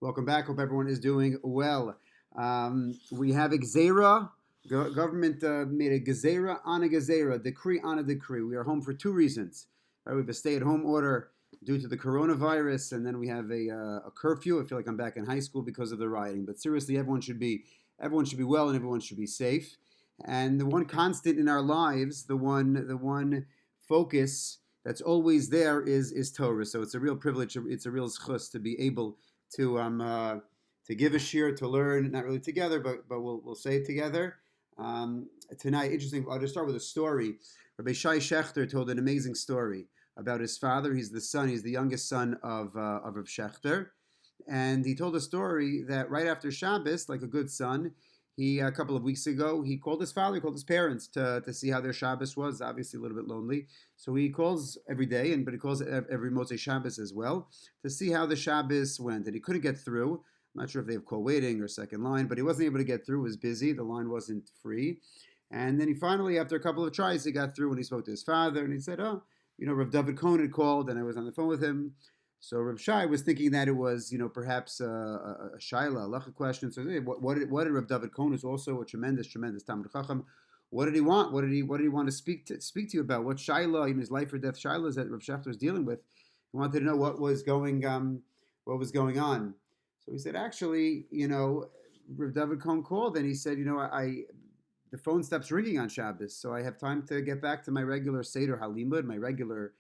Welcome back. Hope everyone is doing well. We have Gzera. Government made a Gezerah on a Gezerah, decree on a decree. We are home for two reasons. Right, we have a stay-at-home order due to the coronavirus, and then we have a curfew. I feel like I'm back in high school because of the rioting. But seriously, everyone should be well, and everyone should be safe. And the one constant in our lives, the one focus that's always there is Torah. So it's a real privilege. It's a real zchus to be able to give a shiur, to learn, not really together, but we'll say it together. Tonight, interesting. I'll just start with a story. Rabbi Shai Shechter told an amazing story about his father. He's the son. He's the youngest son of Rav Shechter, and he told a story that right after Shabbos, like a good son, he a couple of weeks ago he called his father, he called his parents to see how their Shabbos was. Obviously, a little bit lonely, so he calls every day, but he calls every Motzei Shabbos as well to see how the Shabbos went. And he couldn't get through. I'm not sure if they have call waiting or second line, but he wasn't able to get through. It was busy. The line wasn't free. And then he finally, after a couple of tries, he got through and he spoke to his father and he said, "Oh, Rav David Cohen had called and I was on the phone with him." So Rav Shai was thinking that it was, perhaps a shaila, a lacha question. So hey, what did Rav David Cohen, who's also a tremendous Talmud Chacham, what did he want? What did he want to speak to you about? What shaila in his life or death shailas that Rav Shechter was dealing with? He wanted to know what was going on. So he said, actually, Rav David Cohen called and he said, I the phone stops ringing on Shabbos, so I have time to get back to my regular Seder Halimud, my regular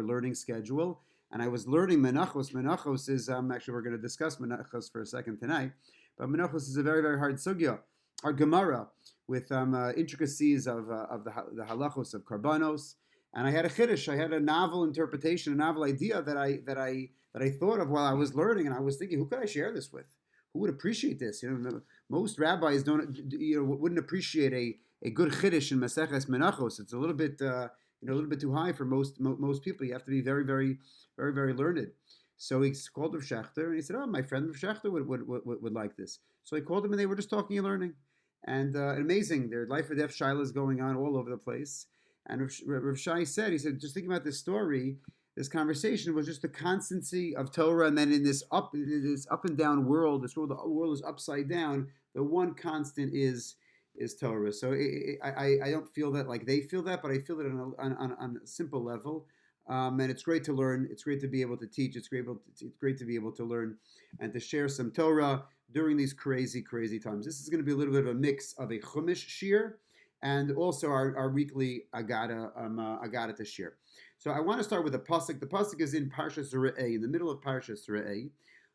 learning schedule. And I was learning Menachos. Menachos is actually we're going to discuss Menachos for a second tonight, but Menachos is a very very hard sugya, hard Gemara with intricacies of the halachos of karbanos. And I had a chiddush, I had a novel interpretation, a novel idea that I thought of while I was learning, and I was thinking, who could I share this with? Who would appreciate this? Most rabbis wouldn't appreciate a good chiddush in Maseches Menachos. It's a little bit a little bit too high for most people. You have to be very, very, very, very learned. So he called Rav Shechter and he said, "Oh, my friend Rav Shechter would like this." So I called him and they were just talking and learning, and amazing. Their life or death shaila is going on all over the place. And Rav Shai said, he said, just thinking about this story, this conversation was just the constancy of Torah, and then in this up and down world, the world is upside down. The one constant is Torah. So I don't feel that like they feel that, but I feel it on a simple level. And it's great to learn. It's great to be able to teach. It's great to be able to learn and to share some Torah during these crazy, crazy times. This is going to be a little bit of a mix of a Chumash shiur and also our weekly Aggada to shiur. So I want to start with a pasuk. The pasuk is in Parshas Re'eh, in the middle of Parshas Re'eh.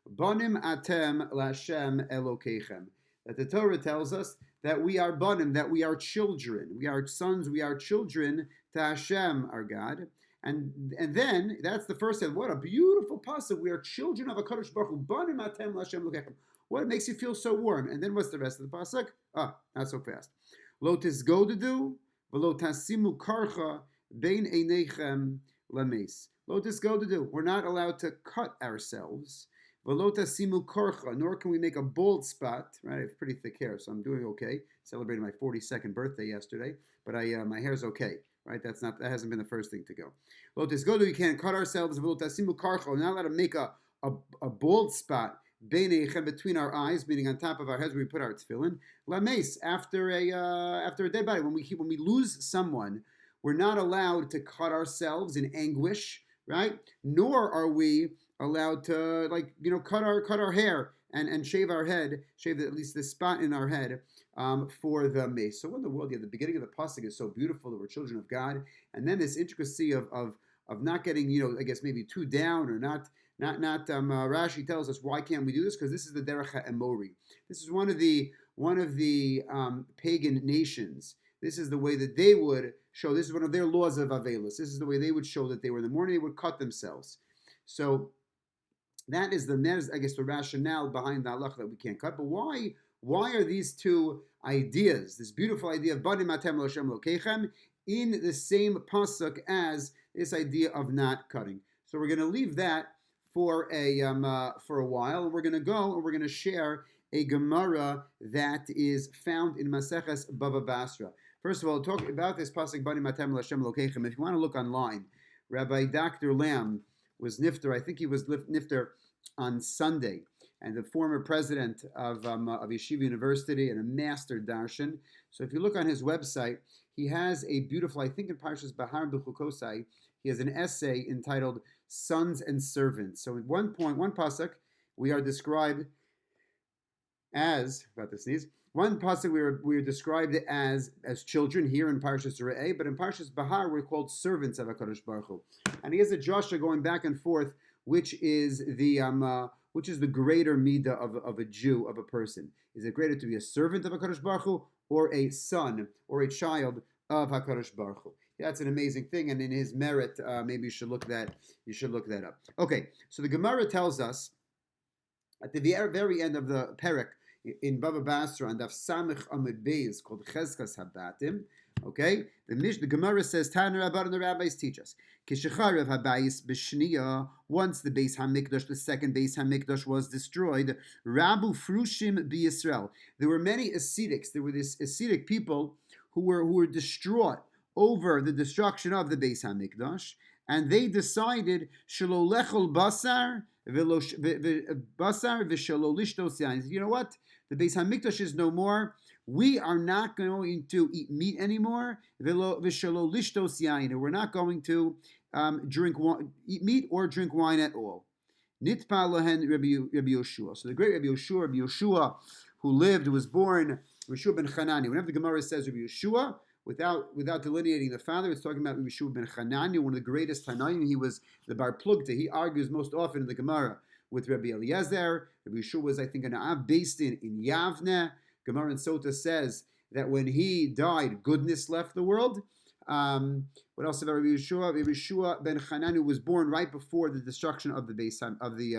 Banim atem lashem Elokeichem. That the Torah tells us that we are banim, that we are children. We are sons, we are children to Hashem, our God. And then, that's the first thing. What a beautiful pasuk. We are children of a Kadosh Baruch Hu. Banim atem lashem Elokeichem. What makes you feel so warm? And then what's the rest of the pasuk? Not so fast. Lo tisgodedu, v'lo tasimu karcha, bein einechem lames. Lo tisgodedu. We're not allowed to cut ourselves. V'lo tasimu karcha, nor can we make a bald spot. Right, I have pretty thick hair, so I'm doing okay. Celebrated my 42nd birthday yesterday, but my hair's okay. Right, that hasn't been the first thing to go. Lo tisgodedu, we can't cut ourselves. V'lo tasimu karcha, we're not allowed to make a bald spot between our eyes, meaning on top of our heads where we put our tefillin. Lames, after a dead body, when we lose someone, we're not allowed to cut ourselves in anguish, right? Nor are we allowed to cut our hair and shave our head, shave at least the spot in our head for the mace. So what in the world? Yeah, the beginning of the pasuk is so beautiful that we're children of God, and then this intricacy of not getting I guess maybe too down or not. Rashi tells us why can't we do this? Because this is the derech ha'emori. This is one of the pagan nations. This is the way that they would show. This is one of their laws of avelus. This is the way they would show that they were in the morning. They would cut themselves. So that is the rationale behind the halach that we can't cut. But why are these two ideas, this beautiful idea of banim atem l'Hashem Elokeichem, in the same pasuk as this idea of not cutting? So we're going to leave that for a while, and we're going to go and we're going to share a Gemara that is found in Maseches Bava Basra. First of all, talk about this pasuk Banim Atem L'Hashem Elokeichem. If you want to look online, Rabbi Dr. Lamb was nifter. I think he was nifter on Sunday. and the former president of Yeshiva University and a master darshan. So if you look on his website, he has a beautiful, I think in Parshas Bahar B'Chukosai, he has an essay entitled "Sons and Servants." So at one point, one pasuk, we are described as, about to sneeze, one pasuk we are described as children here in Parshas Re'eh, but in Parshas Bahar we're called servants of HaKadosh Baruch Hu. And he has a drasha going back and forth, which is the greater midah of a Jew, of a person. Is it greater to be a servant of HaKadosh Baruch Hu or a son or a child of HaKadosh Baruch Hu? That's an amazing thing, and in his merit, maybe you should look that up. Okay, so the Gemara tells us at the very end of the perek in Bava Basra and Daf Samich Amud Beis called Chezkas Habatim. Okay, the Gemara says Tana Rabban and the rabbis teach us Kishecharev Habayis B'Shniya. Once the Beis Hamikdash, the second Beis Hamikdash, was destroyed, Rabu Frushim BiYisrael. There were many Hasidics. There were these Hasidic people who were distraught over the destruction of the Beis Hamikdash, and they decided Shelo Lechol Basar V'Shelo Lishtos Yain. You know what? The Beis Hamikdash is no more. We are not going to eat meat anymore. V'Shelo Lishtos Yain. We're not going to eat meat or drink wine at all. Nitpa Lohen Rabbi Yoshua. So the great Rabbi Yoshua, who was born Yeshua ben Chanani. Whenever the Gemara says Rabbi Yoshua, without delineating the father, it's talking about Yeshua ben Chanani, one of the greatest Tanaim. He was the Bar Plugta. He argues most often in the Gemara with Rabbi Eliezer. Rabbi Yeshua was, I think, an Av based in Yavne. Gemara and Sota says that when he died, goodness left the world. What else about Rabbi Yeshua? Rabbi Yeshua ben Chanani was born right before the destruction of the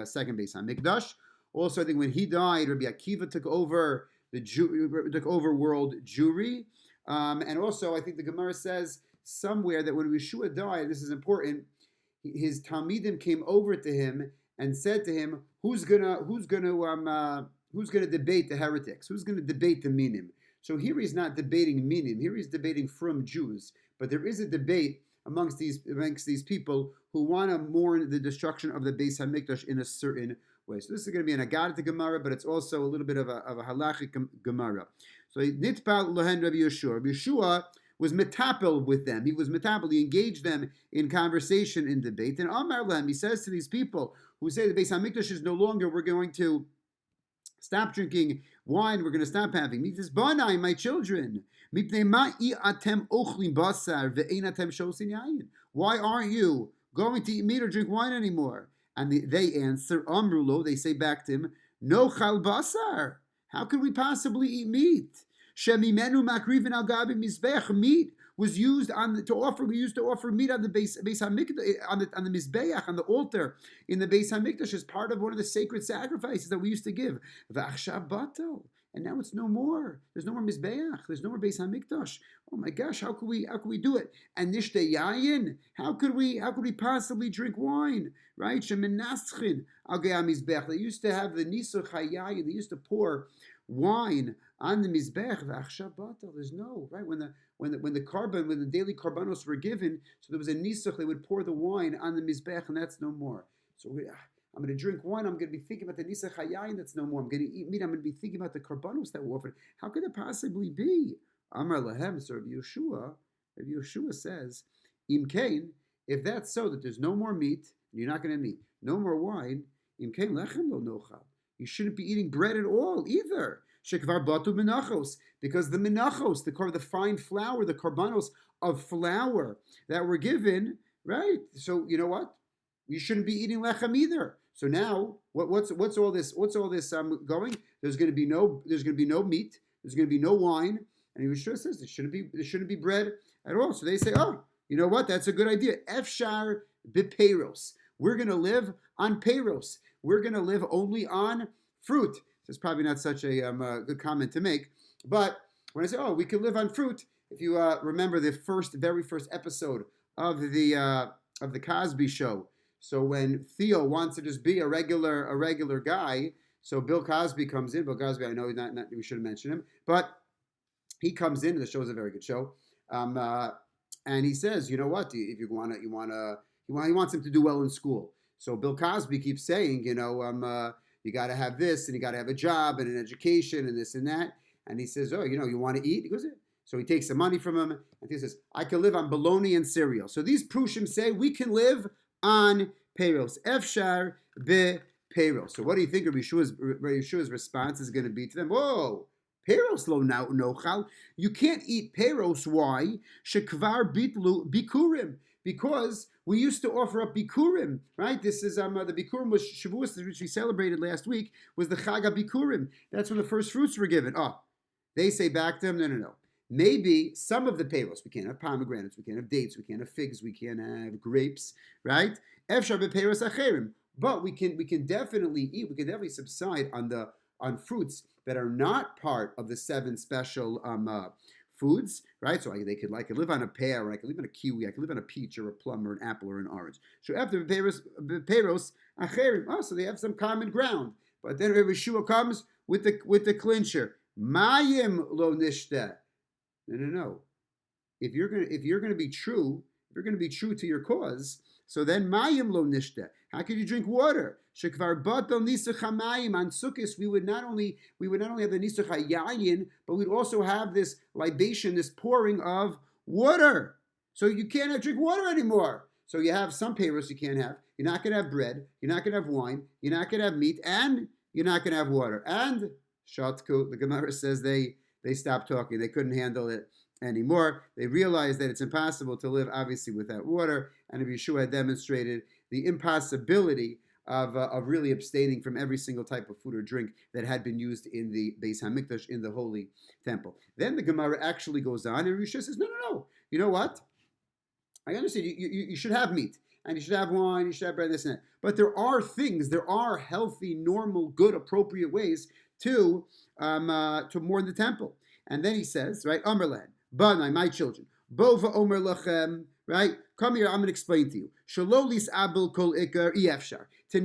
second Beis Hamikdash. Also, I think when he died, Rabbi Akiva took over world Jewry. And also, I think the Gemara says somewhere that when Yeshua died, this is important, his Talmidim came over to him and said to him, "Who's gonna debate the heretics? Who's gonna debate the minim?" So here he's not debating minim. Here he's debating from Jews. But there is a debate amongst these people who want to mourn the destruction of the Beis Hamikdash in a certain way. So this is going to be an Aggada Gemara, but it's also a little bit of a halachic Gemara. So Nitpal Lohen Rabbi Yeshua. Rabbi Yeshua was metapel with them. He was metapel. He engaged them in conversation, in debate. And Amar Lehem, he says to these people who say the Beis Hamikdash is no longer, we're going to stop drinking wine, we're going to stop having meat. This Banai, my children. Why aren't you going to eat meat or drink wine anymore? And they answer, Amrulo, they say back to him, No chal basar. How could we possibly eat meat? Shemimenu makrivin al gabi mizbech. Meat was used to offer meat on the Beis Hamikdash, on the mizbeach, on the altar in the Beis Hamikdash as part of one of the sacred sacrifices that we used to give. V'achshav batal. And now it's no more. There's no more mizbeach. There's no more Beis Hamikdash. Oh my gosh, how could we do it? And nishte yayin. How could we possibly drink wine? Right? Shemenaschin al mizbeach. They used to have the nisuch hayayin. They used to pour wine on the mizbech. V'achshav batal. There's no, right, when the daily karbanos were given, so there was a nisuch, they would pour the wine on the mizbech, and that's no more. So I'm going to drink wine, I'm going to be thinking about the nisuch hayayin, that's no more. I'm going to eat meat, I'm going to be thinking about the karbanos that were offered. How could it possibly be? Amar Lahem, so Rabbi Yeshua says, Im Kain, if that's so, that there's no more meat, and you're not going to eat, no more wine, Im Kain lechem lo nochal. You shouldn't be eating bread at all either. Shekvar batu menachos, because the menachos, the fine flour, the karbanos of flour that were given, right? So you know what? You shouldn't be eating lechem either. So now, what's all this? What's all this going? There's going to be no meat. There's going to be no wine, and Yeshua says there shouldn't be bread at all. So they say, oh, you know what? That's a good idea. Efshar bipeiros. We're going to live on peiros. We're going to live only on fruit. It's probably not such a good comment to make, but when I say, "Oh, we can live on fruit," if you remember the very first episode of the Cosby Show, so when Theo wants to just be a regular guy, so Bill Cosby comes in. Bill Cosby, I know not we shouldn't mention him, but he comes in. The show is a very good show, and he says, "You know what? If he wants him to do well in school." So Bill Cosby keeps saying, you got to have this, and you got to have a job and an education and this and that. And he says, oh, you want to eat? He goes, yeah. So he takes the money from him, and he says, I can live on bologna and cereal. So these prushim say we can live on payros. Efshar be payros. So what do you think Yeshua's response is going to be to them? Whoa, payros lo nochal. You can't eat payros. Why? Shekvar bitlu bikurim. Because we used to offer up bikurim, right? This is the bikurim was Shavuos, which we celebrated last week, was the Chag bikurim. That's when the first fruits were given. Oh, they say back to them, no. Maybe some of the payros, we can't have pomegranates, we can't have dates, we can't have figs, we can't have grapes, right? Efshar bepayros acherim. But we can definitely eat, we can definitely subside on fruits that are not part of the 7 special foods, right? So I could live on a pear, or I could live on a kiwi, I could live on a peach or a plum or an apple or an orange. So after payros acherim, so they have some common ground. But then Yeshua comes with the clincher. Mayim lo nishta. No. If you're gonna be true to your cause, so then mayim lo nishta. How could you drink water? Shekvar batal nisach hamayim on Sukkos. We would not only have the nisach hayayin, but we'd also have this libation, this pouring of water. So you can't drink water anymore. So you have some payros you can't have. You're not gonna have bread. You're not gonna have wine. You're not gonna have meat, and you're not gonna have water. And Shatku, the Gemara says they stopped talking. They couldn't handle it anymore. They realized that it's impossible to live, obviously, without water. And Yeshua had demonstrated the impossibility of really abstaining from every single type of food or drink that had been used in the Beis Hamikdash, in the Holy Temple. Then the Gemara actually goes on, and Yeshua says, no. You know what? I understand. You should have meat, and you should have wine, you should have bread, this and that. But there are healthy, normal, good, appropriate ways to mourn the temple. And then he says, right, Omer lehem, Banai, my children, Bova Omer lachem, right? Come here, I'm going to explain to you. Shalolis abel kol ikar efshar. To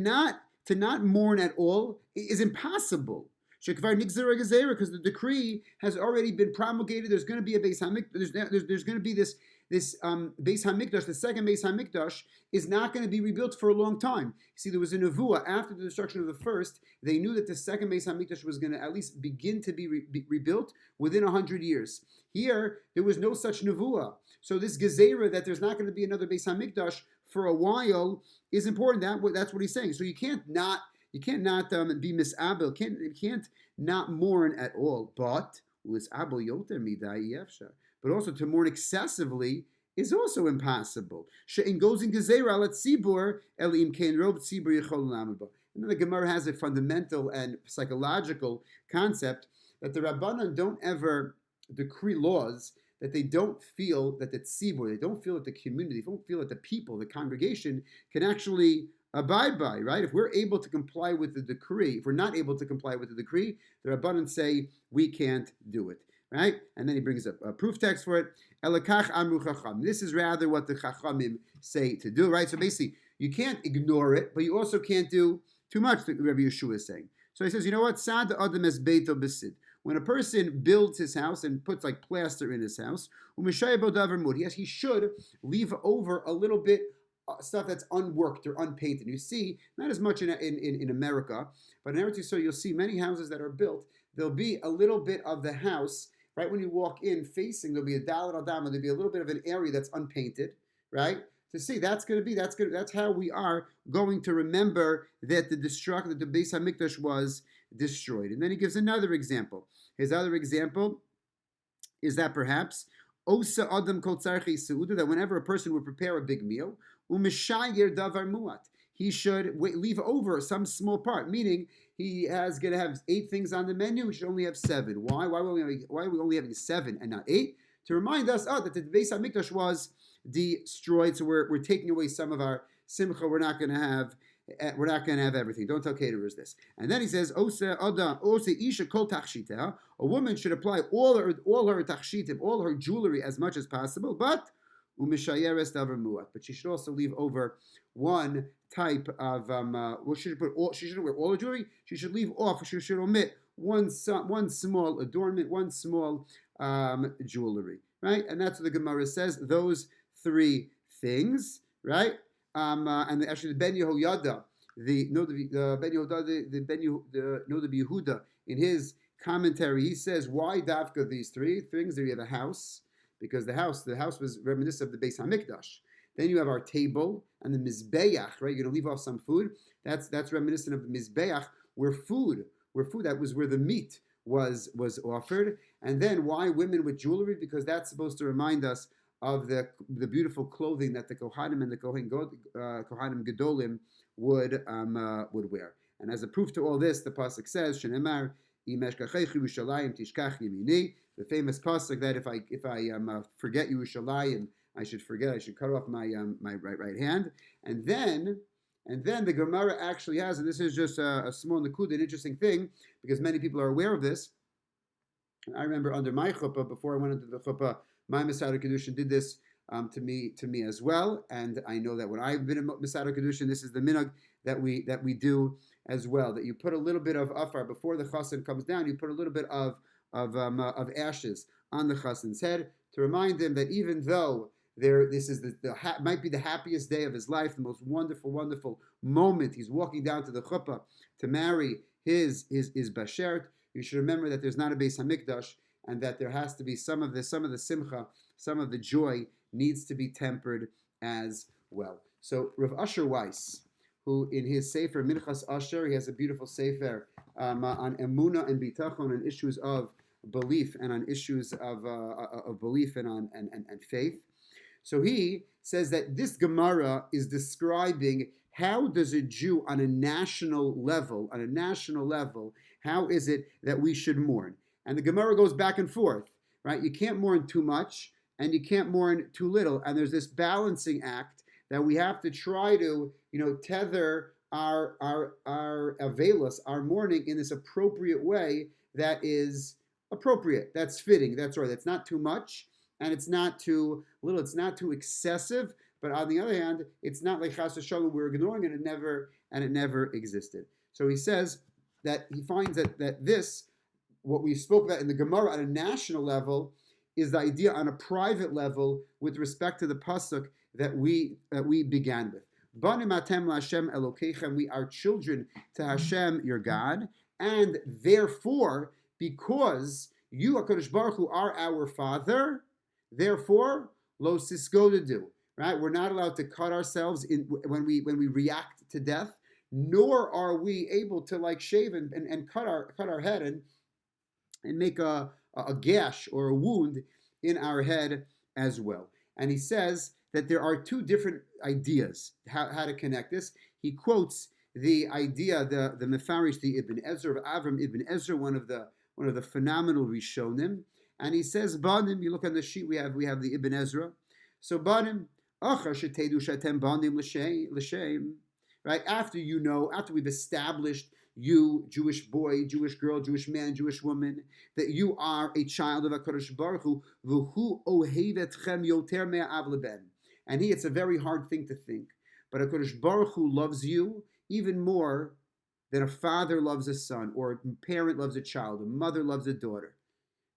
not mourn at all is impossible. Shekvar nigzera gezera, because the decree has already been promulgated. There's going to be a Beis Hamikdash. There's going to be this Beis Hamikdash, the second Beis Hamikdash, is not going to be rebuilt for a long time. See, there was a nevuah after the destruction of the first. They knew that the second Beis Hamikdash was going to at least begin to be rebuilt within 100 years. Here, there was no such nevuah. So this gezerah that there's not going to be another Beis Hamikdash for a while is important. That's what he's saying. So you can't not be misabel. You can't not mourn at all. But misabel yoter midai yefshar. But also to mourn excessively is also impossible. She'in goes in gezerah al tzibur elim kein rob tzibur yichol lamaba. And then the Gemara has a fundamental and psychological concept that the Rabbanan don't ever decree laws that they don't feel that the tzibur, they don't feel that the community, they don't feel that the people, the congregation can actually abide by, right? If we're able to comply with the decree, if we're not able to comply with the decree, the Rabbanan say we can't do it. Right? And then he brings up a proof text for it. Elakach amru chacham. This is rather what the chachamim say to do, right? So basically, you can't ignore it, but you also can't do too much, the Rabbi Yeshua is saying. So he says, you know what? Sad adam es beito besid. When a person builds his house and puts like plaster in his house, he should leave over a little bit stuff that's unworked or unpainted. You see, not as much in America, but in Eretz Yisrael, you'll see many houses that are built. There'll be a little bit of the house. Right when you walk in, facing, there'll be a dalet al dama. There'll be a little bit of an area that's unpainted, right? To see that's how we are going to remember that the Beis Hamikdash was destroyed. And then he gives another example. His other example is that perhaps osa adam kol tzarchi seuda, that whenever a person would prepare a big meal, u'mishayer davar muat, he should leave over some small part, meaning he is going to have 8 things on the menu. We should only have 7. Why? Why are we only having 7 and not 8? To remind us, that the Beis Hamikdash was destroyed. So we're taking away some of our simcha. We're not going to have everything. Don't tell caterers this. And then he says, isha kol tachshita. A woman should apply all her tachshitim, all her jewelry as much as possible, but umishayeres davar muat. But she should also leave over one type of she shouldn't wear all the jewelry. She should leave off. She should omit one small adornment, one small jewelry, right? And that's what the Gemara says. Those 3 things, right? And actually, the Ben Yehoyada the Ben Yehuda, the Yehuda, in his commentary, he says, why dafka these three things? There you have a house, because the house was reminiscent of the Beis Hamikdash. Then you have our table and the mizbeach, right? You're gonna leave off some food. That's reminiscent of the mizbeach, where food that was where the meat was offered. And then why women with jewelry? Because that's supposed to remind us of the beautiful clothing that the Kohanim and the Kohanim Gedolim would wear. And as a proof to all this, the pasuk says, "Shenemar imeshkacheich Yerushalayim tishkach yemini," the famous pasuk that if I forget Yerushalayim, I should cut off my right hand. And then the Gemara actually has, and this is just a small nakud, an interesting thing, because many people are aware of this. I remember under my chuppah, before I went into the chuppah, my Masada Kedushin did this to me as well, and I know that when I've been in Masada Kedushin, this is the minhag that we do as well. That you put a little bit of afar before the chassan comes down. You put a little bit of ashes on the chassan's head to remind him that even though this is might be the happiest day of his life, the most wonderful moment. He's walking down to the chuppah to marry his bashert. You should remember that there's not a Beis Hamikdash, and that there has to be some of the simcha, some of the joy needs to be tempered as well. So Rav Asher Weiss, who in his sefer Minchas Asher, he has a beautiful sefer on emuna and bitachon, on issues of belief and on issues of belief and on and faith. So he says that this Gemara is describing how does a Jew on a national level, how is it that we should mourn? And the Gemara goes back and forth, right? You can't mourn too much and you can't mourn too little. And there's this balancing act that we have to try to, tether our avelos, our mourning, in this appropriate way that is appropriate, that's fitting, that's right. That's not too much and it's not too little, it's not too excessive, but on the other hand, it's not like chas v'shalom we're ignoring it, and it never existed. So he says that he finds that this, what we spoke about in the Gemara at a national level, is the idea on a private level with respect to the pasuk that we began with. Banim atem laHashem Elokeichem, we are children to Hashem your God, and therefore, because you, HaKadosh Baruch Hu, are our Father, therefore, lo sisgodadu, right? We're not allowed to cut ourselves when we react to death, nor are we able to shave and cut our head and make a gash or a wound in our head as well. And he says that there are two different ideas how to connect this. He quotes the idea, the Mefarish, the Ibn Ezra of Avram Ibn Ezra, one of the phenomenal Rishonim, and he says, Banim, you look on the sheet, we have the Ibn Ezra. So Banim, right? After we've established you, Jewish boy, Jewish girl, Jewish man, Jewish woman, that you are a child of HaKadosh Baruch Hu, v'hu ohev etchem yoter me'av leben. And it's a very hard thing to think, but HaKadosh Baruch Hu loves you even more than a father loves a son, or a parent loves a child, a mother loves a daughter,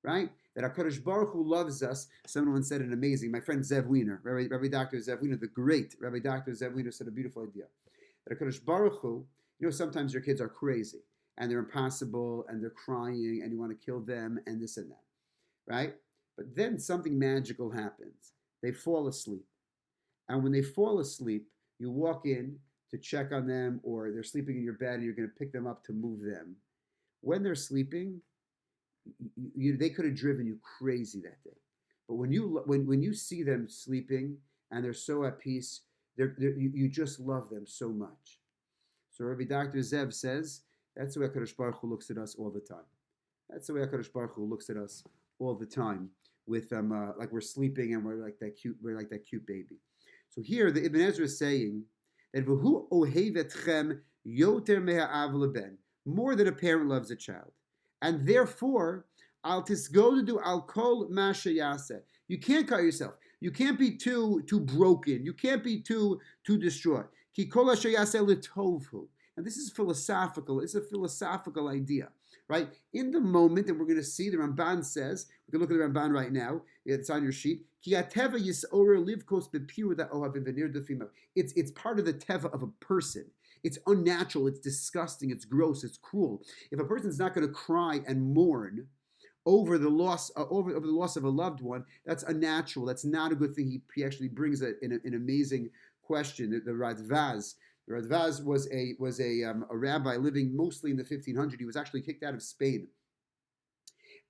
right? That HaKadosh Baruch Hu loves us. Someone said it amazing. My friend Zev Wiener, Rabbi Dr. Zev Wiener, the great Rabbi Dr. Zev Wiener, said a beautiful idea. That HaKadosh Baruch Hu, sometimes your kids are crazy and they're impossible and they're crying and you want to kill them and this and that, right? But then something magical happens. They fall asleep. And when they fall asleep, you walk in to check on them, or they're sleeping in your bed and you're going to pick them up to move them. When they're sleeping, they could have driven you crazy that day. But when you see them sleeping and they're so at peace, you just love them so much. So Rabbi Dr. Zev says, that's the way HaKadosh Baruch Hu looks at us all the time. That's the way HaKadosh Baruch Hu looks at us all the time, with like we're sleeping and we're like that cute baby. So here the Ibn Ezra is saying that v'hu ohev etchem yoter me'ha'av leben, more than a parent loves a child, and therefore al tisgodadu al kol ma sheyaseh. You can't cut yourself. You can't be too broken. You can't be too distraught. Ki kol sheyaseh litovhu. And this is philosophical. It's a philosophical idea, right? In the moment, and we're going to see, the Ramban says, we can look at the Ramban right now. It's on your sheet. It's part of the teva of a person. It's unnatural, it's disgusting, it's gross, it's cruel. If a person's not going to cry and mourn over the loss over the loss of a loved one, that's unnatural. That's not a good thing. He actually brings an amazing question. The Radvaz. The Radvaz was a rabbi living mostly in the 1500s. He was actually kicked out of Spain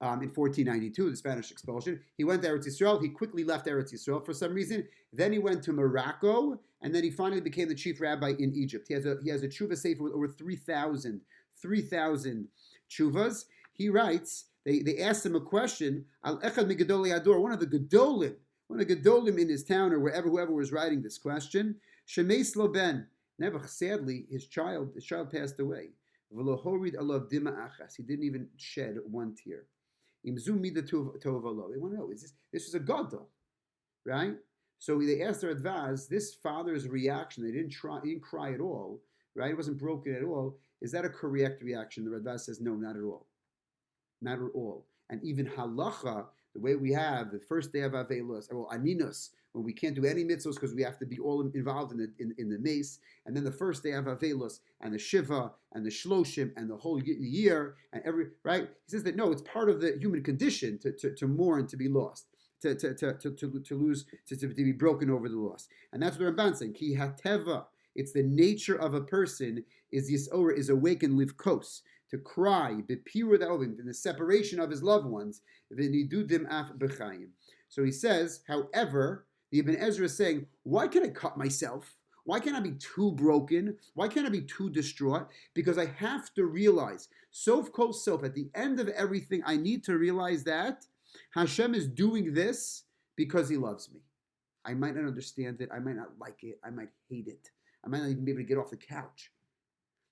in 1492, the Spanish expulsion. He went to Eretz Yisrael. He quickly left Eretz Yisrael for some reason. Then he went to Morocco, and then he finally became the chief rabbi in Egypt. He has a tshuva sefer with over 3,000 tshuvas. He writes, they asked him a question, Al Echad Megadoli Ador, one of the Gedolim in his town or whoever was writing this question, Shemeis Lo Ben. Never, sadly, his child passed away. He didn't even shed one tear. They want to know, this was a gadol, right? So they asked their advaz, this father's reaction, he didn't cry at all, right? It wasn't broken at all. Is that a correct reaction? The advaz says, no, not at all. Not at all. And even halacha, the way we have the first day of Avelos, or Aninos, when we can't do any mitzvahs because we have to be all involved in the mace, and then the first day of Avelos, and the Shiva, and the Shloshim, and the whole year, and right? He says that no, it's part of the human condition to mourn, to be lost, to lose, to be broken over the loss. And that's what the Ramban saying, Ki hateva, it's the nature of a person, is awakened livkos, to cry, in the separation of his loved ones. So he says, however, the Ibn Ezra is saying, why can't I cut myself? Why can't I be too broken? Why can't I be too distraught? Because I have to realize, sof kol sof, at the end of everything, I need to realize that Hashem is doing this because he loves me. I might not understand it. I might not like it. I might hate it. I might not even be able to get off the couch.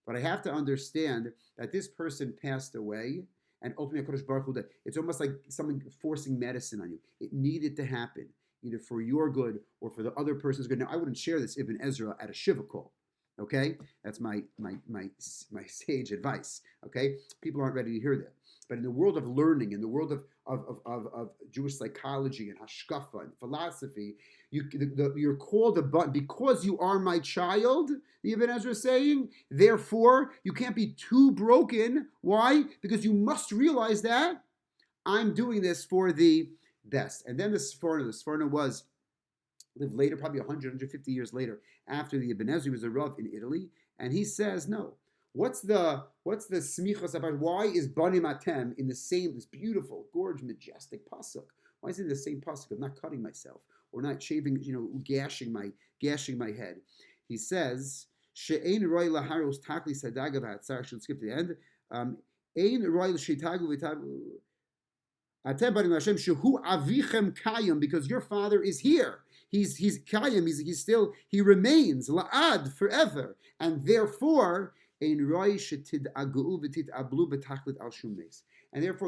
But I have to understand that this person passed away, and ultimately, HaKadosh Baruch Hu, that it's almost like someone forcing medicine on you. It needed to happen, either for your good or for the other person's good. Now, I wouldn't share this Ibn Ezra at a Shiva call. Okay, that's my sage advice. Okay, people aren't ready to hear that. But in the world of learning, in the world of Jewish psychology and hashkafa and philosophy, you're called a button because you are my child. The Ibn Ezra is saying, therefore, you can't be too broken. Why? Because you must realize that I'm doing this for the best. And then the Sforno lived later, probably 100, 150 years later, after the Ibn Ezra. He was a Rav in Italy, and he says, no. What's the smichos about? Why is Banim Atem in the same, this beautiful, gorgeous, majestic pasuk? Why is it the same pasuk of not cutting myself or not shaving, gashing my head? He says, She'ein roy laharos takli sadaga v'hatzar. Should skip to the end. Ein roy l'shitagu v'tagu. Atem banim Hashem shehu avichem kayim, because your father is here. He's kayim. He remains la'ad forever, and therefore. And therefore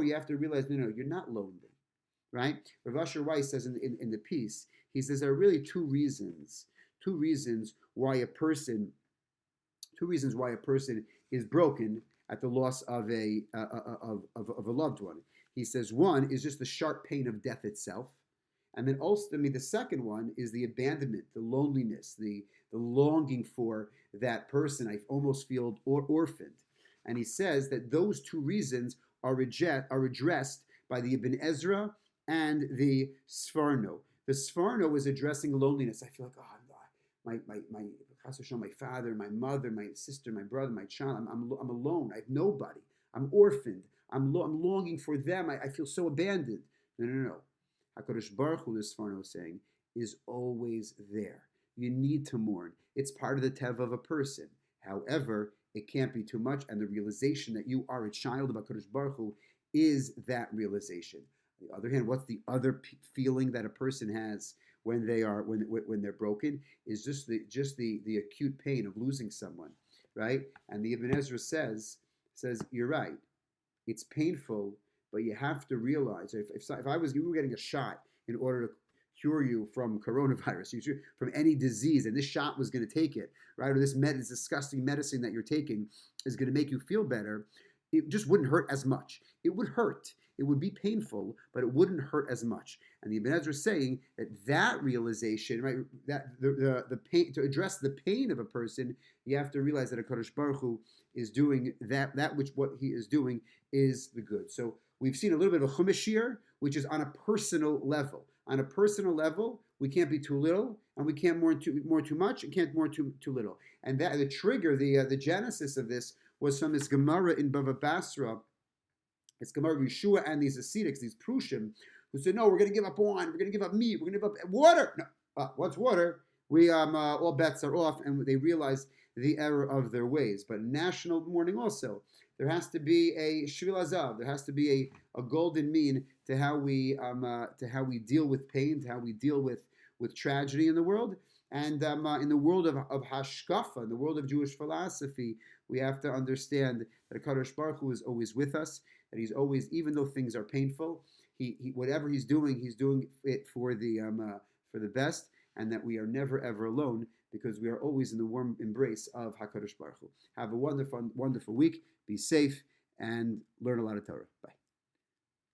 you have to realize, no, you're not lonely, right? Rav Asher Weiss says in the piece, he says there are really two reasons why a person is broken at the loss of a loved one. He says one is just the sharp pain of death itself, and then ultimately the second one is the abandonment, the loneliness, the longing for that person. I almost feel orphaned. And he says that those two reasons are addressed by the Ibn Ezra and the Sforno. The Sforno is addressing loneliness. I feel like, my father, my mother, my sister, my brother, my child, I'm alone. I have nobody. I'm orphaned. I'm longing for them. I feel so abandoned. No. HaKadosh Baruch Hu, the Sforno is saying, is always there. You need to mourn. It's part of the teva of a person. However, it can't be too much, and the realization that you are a child of HaKadosh Baruch Hu is that realization. On the other hand, what's the other feeling that a person has when they're broken? Is just the acute pain of losing someone, right? And the Ibn Ezra says you're right. It's painful, but you have to realize if you were getting a shot in order to cure you from coronavirus, from any disease, and this shot was going to take it, right? Or this disgusting medicine that you're taking is going to make you feel better. it just wouldn't hurt as much. It would hurt. It would be painful, but it wouldn't hurt as much. And the Ibn Ezra is saying that realization, right, that the pain, to address the pain of a person, you have to realize that a Kadosh Baruch Hu is doing that which what he is doing is the good. So we've seen a little bit of a Chumash Shiur, which is on a personal level. On a personal level, we can't be too little, and we can't more too much, and can't more too little. And that the trigger, the genesis of this was from this Gemara in Bava Basra. It's Gemara Yeshua and these Hasidics, these Prushim, who said, no, we're going to give up wine, we're going to give up meat, we're going to give up water. No, what's water? We all bets are off, and they realize the error of their ways. But national mourning also, there has to be a shvil azav, there has to be a golden mean to how we deal with pain, to how we deal with tragedy in the world. And in the world of hashkafa, in the world of Jewish philosophy, we have to understand that Kadosh Baruch Hu is always with us, that He's always, even though things are painful, he whatever He's doing it for the best, and that we are never ever alone because we are always in the warm embrace of HaKadosh Baruch Hu. Have a wonderful week. Be safe and learn a lot of Torah. Bye.